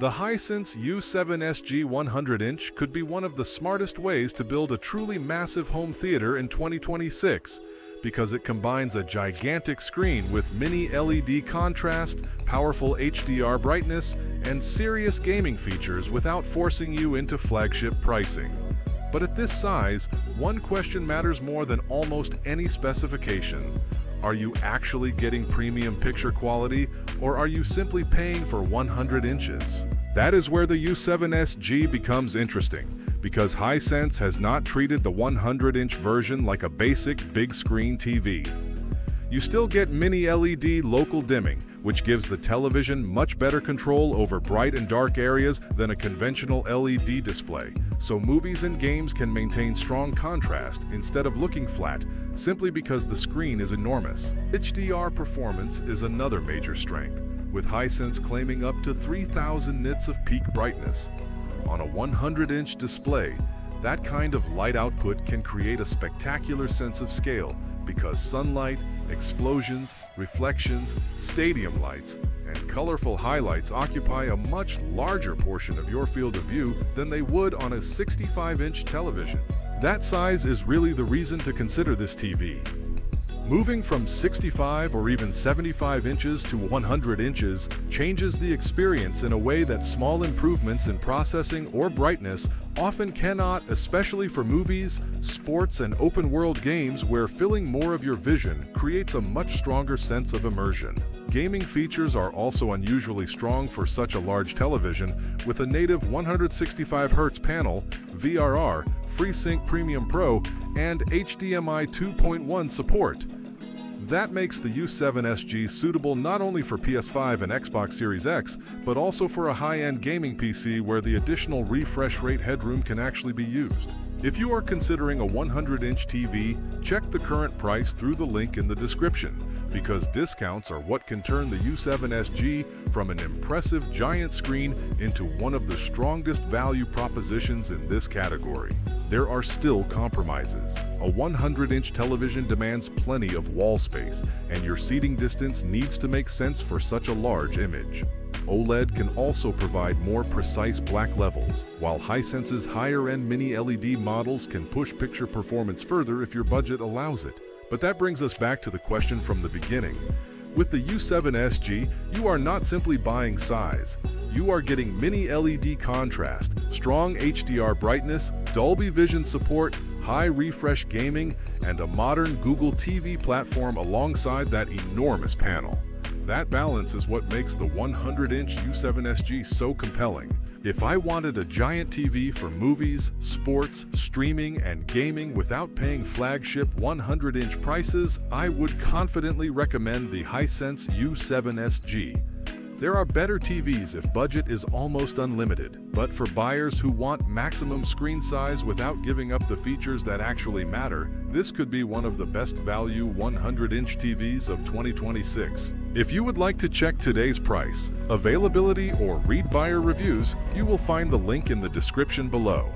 The Hisense U7SG 100-inch could be one of the smartest ways to build a truly massive home theater in 2026 because it combines a gigantic screen with mini LED contrast, powerful HDR brightness, and serious gaming features without forcing you into flagship pricing. But at this size, one question matters more than almost any specification. Are you actually getting premium picture quality, or are you simply paying for 100 inches? That is where the U7SG becomes interesting, because Hisense has not treated the 100-inch version like a basic big-screen TV. You still get mini LED local dimming, which gives the television much better control over bright and dark areas than a conventional LED display, so movies and games can maintain strong contrast instead of looking flat, simply because the screen is enormous. HDR performance is another major strength, with Hisense claiming up to 3,000 nits of peak brightness. On a 100-inch display, that kind of light output can create a spectacular sense of scale because sunlight, explosions, reflections, stadium lights, and colorful highlights occupy a much larger portion of your field of view than they would on a 65-inch television. That size is really the reason to consider this TV. Moving from 65 or even 75 inches to 100 inches changes the experience in a way that small improvements in processing or brightness often cannot, especially for movies, sports, and open-world games where filling more of your vision creates a much stronger sense of immersion. Gaming features are also unusually strong for such a large television, with a native 165Hz panel, VRR, FreeSync Premium Pro, and HDMI 2.1 support. That makes the U7SG suitable not only for PS5 and Xbox Series X, but also for a high-end gaming PC where the additional refresh rate headroom can actually be used. If you are considering a 100-inch TV, check the current price through the link in the description, because discounts are what can turn the U7SG from an impressive giant screen into one of the strongest value propositions in this category. There are still compromises. A 100-inch television demands plenty of wall space, and your seating distance needs to make sense for such a large image. OLED can also provide more precise black levels, while Hisense's higher-end mini LED models can push picture performance further if your budget allows it. But that brings us back to the question from the beginning. With the U7SG, you are not simply buying size. You are getting mini LED contrast, strong HDR brightness, Dolby Vision support, high refresh gaming, and a modern Google TV platform alongside that enormous panel. That balance is what makes the 100-inch U7SG so compelling. If I wanted a giant TV for movies, sports, streaming, and gaming without paying flagship 100-inch prices, I would confidently recommend the Hisense U7SG. There are better TVs if budget is almost unlimited, but for buyers who want maximum screen size without giving up the features that actually matter, this could be one of the best value 100-inch TVs of 2026. If you would like to check today's price, availability, or read buyer reviews, you will find the link in the description below.